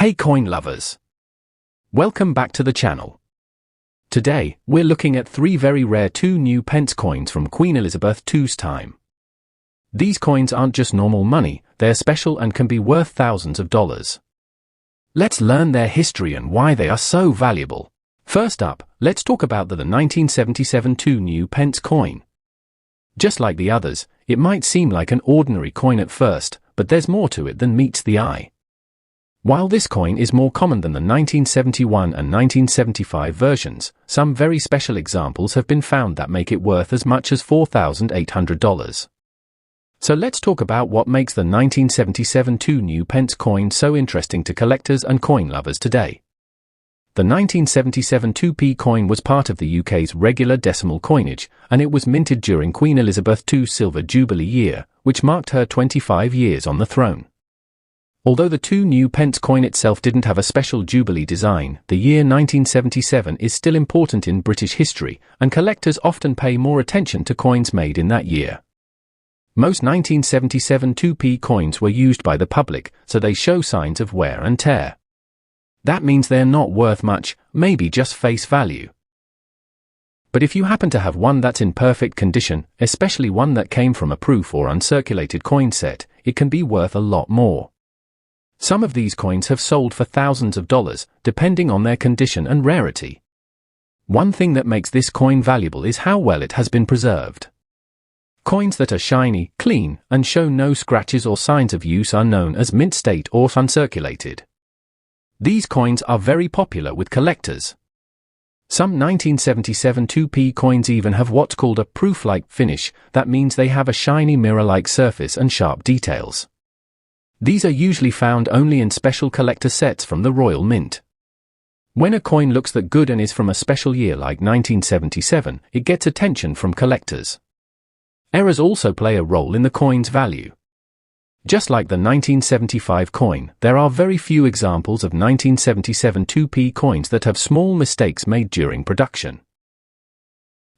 Hey coin lovers! Welcome back to the channel. Today, we're looking at 3 very rare 2 new pence coins from Queen Elizabeth II's time. These coins aren't just normal money, they're special and can be worth thousands of dollars. Let's learn their history and why they are so valuable. First up, let's talk about the 1977 2 new pence coin. Just like the others, it might seem like an ordinary coin at first, but there's more to it than meets the eye. While this coin is more common than the 1971 and 1975 versions, some very special examples have been found that make it worth as much as $4,800. So let's talk about what makes the 1977 2 new pence coin so interesting to collectors and coin lovers today. The 1977 2p coin was part of the UK's regular decimal coinage, and it was minted during Queen Elizabeth II's Silver Jubilee year, which marked her 25 years on the throne. Although the 2 new pence coin itself didn't have a special Jubilee design, the year 1977 is still important in British history, and collectors often pay more attention to coins made in that year. Most 1977 2p coins were used by the public, so they show signs of wear and tear. That means they're not worth much, maybe just face value. But if you happen to have one that's in perfect condition, especially one that came from a proof or uncirculated coin set, it can be worth a lot more. Some of these coins have sold for thousands of dollars, depending on their condition and rarity. One thing that makes this coin valuable is how well it has been preserved. Coins that are shiny, clean, and show no scratches or signs of use are known as mint state or uncirculated. These coins are very popular with collectors. Some 1977 2p coins even have what's called a proof-like finish. That means they have a shiny mirror-like surface and sharp details. These are usually found only in special collector sets from the Royal Mint. When a coin looks that good and is from a special year like 1977, it gets attention from collectors. Errors also play a role in the coin's value. Just like the 1975 coin, there are very few examples of 1977 2p coins that have small mistakes made during production.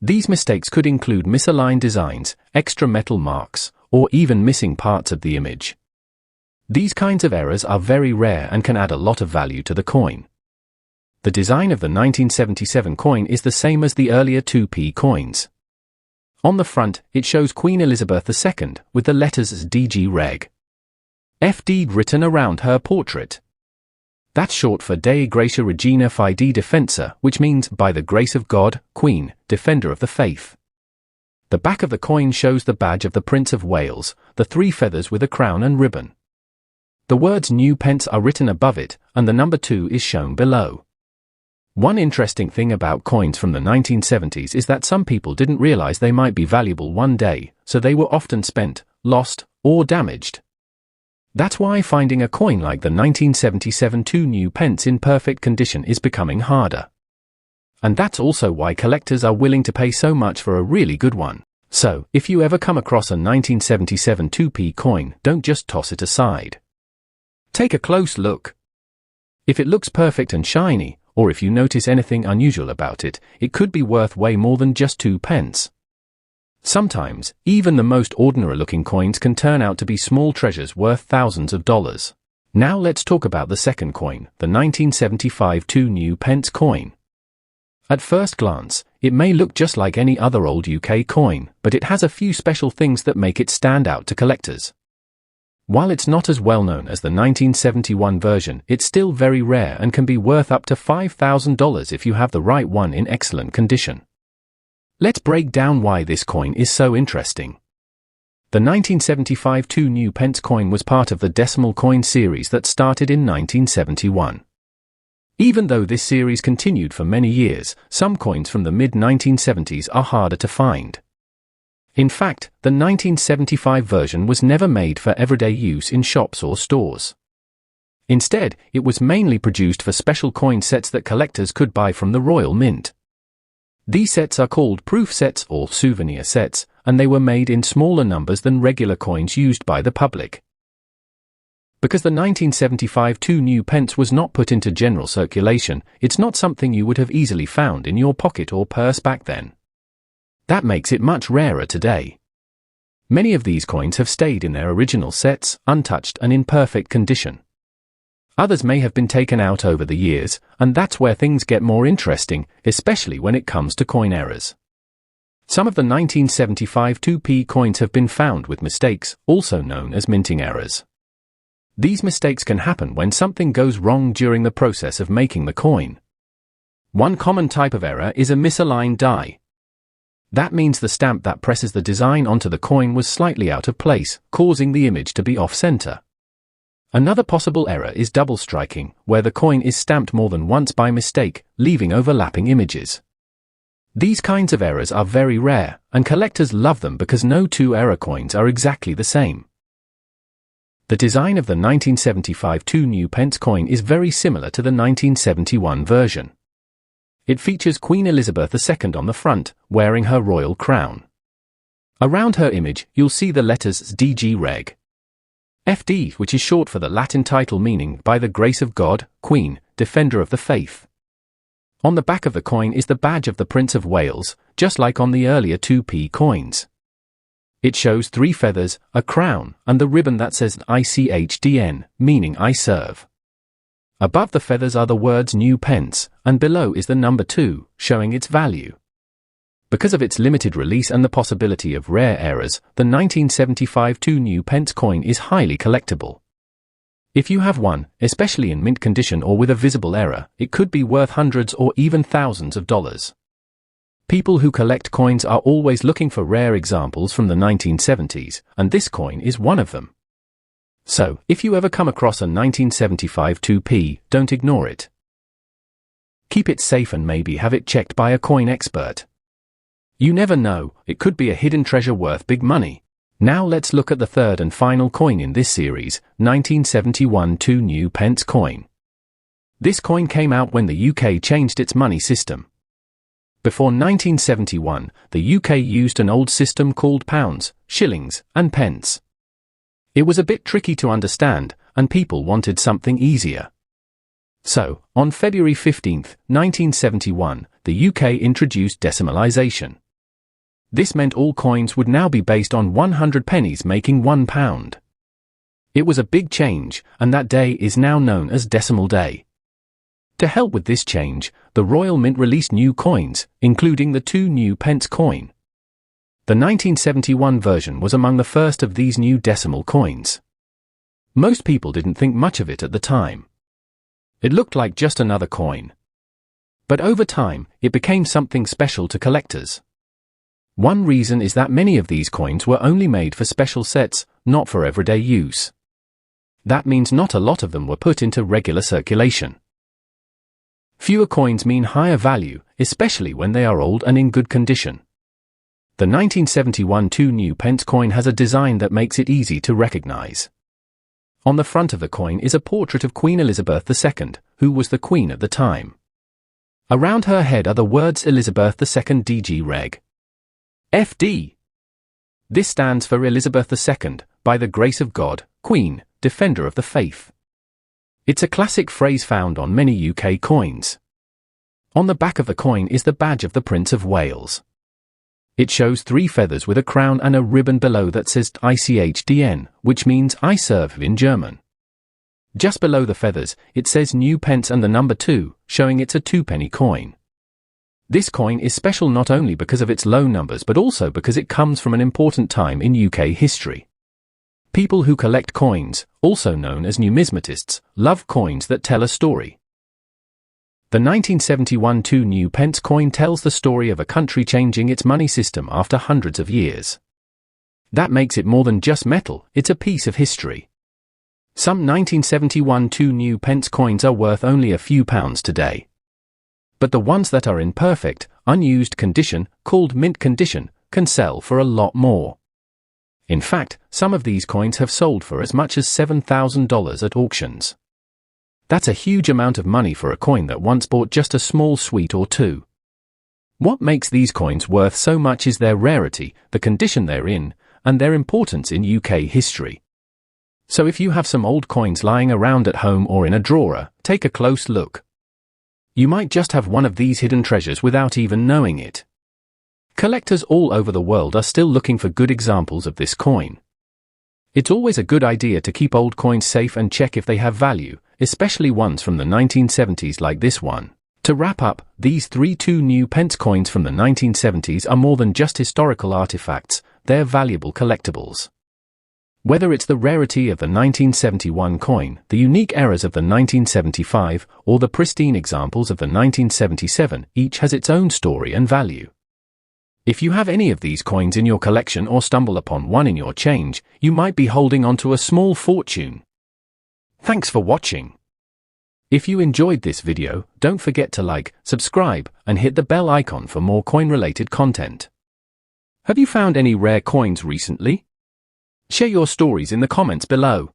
These mistakes could include misaligned designs, extra metal marks, or even missing parts of the image. These kinds of errors are very rare and can add a lot of value to the coin. The design of the 1977 coin is the same as the earlier 2p coins. On the front, it shows Queen Elizabeth II, with the letters as DG Reg. FD written around her portrait. That's short for Dei Gratia Regina Fide Defensa, which means, by the grace of God, Queen, Defender of the Faith. The back of the coin shows the badge of the Prince of Wales, the 3 feathers with a crown and ribbon. The words new pence are written above it, and the number 2 is shown below. One interesting thing about coins from the 1970s is that some people didn't realize they might be valuable one day, so they were often spent, lost, or damaged. That's why finding a coin like the 1977 2 new pence in perfect condition is becoming harder. And that's also why collectors are willing to pay so much for a really good one. So, if you ever come across a 1977 2p coin, don't just toss it aside. Take a close look. If it looks perfect and shiny, or if you notice anything unusual about it, it could be worth way more than just 2 pence. Sometimes, even the most ordinary-looking coins can turn out to be small treasures worth thousands of dollars. Now let's talk about the second coin, the 1975 2 new pence coin. At first glance, it may look just like any other old UK coin, but it has a few special things that make it stand out to collectors. While it's not as well known as the 1971 version, it's still very rare and can be worth up to $5,000 if you have the right one in excellent condition. Let's break down why this coin is so interesting. The 1975 2 new pence coin was part of the decimal coin series that started in 1971. Even though this series continued for many years, some coins from the mid-1970s are harder to find. In fact, the 1975 version was never made for everyday use in shops or stores. Instead, it was mainly produced for special coin sets that collectors could buy from the Royal Mint. These sets are called proof sets or souvenir sets, and they were made in smaller numbers than regular coins used by the public. Because the 1975 2 new pence was not put into general circulation, it's not something you would have easily found in your pocket or purse back then. That makes it much rarer today. Many of these coins have stayed in their original sets, untouched and in perfect condition. Others may have been taken out over the years, and that's where things get more interesting, especially when it comes to coin errors. Some of the 1975 2p coins have been found with mistakes, also known as minting errors. These mistakes can happen when something goes wrong during the process of making the coin. One common type of error is a misaligned die. That means the stamp that presses the design onto the coin was slightly out of place, causing the image to be off-center. Another possible error is double striking, where the coin is stamped more than once by mistake, leaving overlapping images. These kinds of errors are very rare, and collectors love them because no two error coins are exactly the same. The design of the 1975 2 new pence coin is very similar to the 1971 version. It features Queen Elizabeth II on the front, wearing her royal crown. Around her image, you'll see the letters DG Reg. FD, which is short for the Latin title meaning, by the grace of God, Queen, Defender of the Faith. On the back of the coin is the badge of the Prince of Wales, just like on the earlier 2p coins. It shows 3 feathers, a crown, and the ribbon that says ICHDN, meaning I serve. Above the feathers are the words New Pence, and below is the number 2, showing its value. Because of its limited release and the possibility of rare errors, the 1975 2 new pence coin is highly collectible. If you have one, especially in mint condition or with a visible error, it could be worth hundreds or even thousands of dollars. People who collect coins are always looking for rare examples from the 1970s, and this coin is one of them. So, if you ever come across a 1975 2p, don't ignore it. Keep it safe and maybe have it checked by a coin expert. You never know, it could be a hidden treasure worth big money. Now let's look at the third and final coin in this series, 1971 2 new pence coin. This coin came out when the UK changed its money system. Before 1971, the UK used an old system called pounds, shillings, and pence. It was a bit tricky to understand, and people wanted something easier. So, on February 15, 1971, the UK introduced decimalisation. This meant all coins would now be based on 100 pennies making £1. It was a big change, and that day is now known as Decimal Day. To help with this change, the Royal Mint released new coins, including the 2 new pence coin. The 1971 version was among the first of these new decimal coins. Most people didn't think much of it at the time. It looked like just another coin. But over time, it became something special to collectors. One reason is that many of these coins were only made for special sets, not for everyday use. That means not a lot of them were put into regular circulation. Fewer coins mean higher value, especially when they are old and in good condition. The 1971 2 new pence coin has a design that makes it easy to recognize. On the front of the coin is a portrait of Queen Elizabeth II, who was the Queen at the time. Around her head are the words Elizabeth II DG Reg. FD. This stands for Elizabeth II, by the grace of God, Queen, Defender of the Faith. It's a classic phrase found on many UK coins. On the back of the coin is the badge of the Prince of Wales. It shows 3 feathers with a crown and a ribbon below that says ICHDN, which means I serve in German. Just below the feathers, it says New Pence and the number 2, showing it's a 2-penny coin. This coin is special not only because of its low numbers but also because it comes from an important time in UK history. People who collect coins, also known as numismatists, love coins that tell a story. The 1971 2 new pence coin tells the story of a country changing its money system after hundreds of years. That makes it more than just metal, it's a piece of history. Some 1971 2 new pence coins are worth only a few pounds today. But the ones that are in perfect, unused condition, called mint condition, can sell for a lot more. In fact, some of these coins have sold for as much as $7,000 at auctions. That's a huge amount of money for a coin that once bought just a small sweet or two. What makes these coins worth so much is their rarity, the condition they're in, and their importance in UK history. So if you have some old coins lying around at home or in a drawer, take a close look. You might just have one of these hidden treasures without even knowing it. Collectors all over the world are still looking for good examples of this coin. It's always a good idea to keep old coins safe and check if they have value, especially ones from the 1970s like this one. To wrap up, these two new Pence coins from the 1970s are more than just historical artifacts, they're valuable collectibles. Whether it's the rarity of the 1971 coin, the unique errors of the 1975, or the pristine examples of the 1977, each has its own story and value. If you have any of these coins in your collection or stumble upon one in your change, you might be holding onto a small fortune. Thanks for watching. If you enjoyed this video, don't forget to like, subscribe, and hit the bell icon for more coin-related content. Have you found any rare coins recently? Share your stories in the comments below.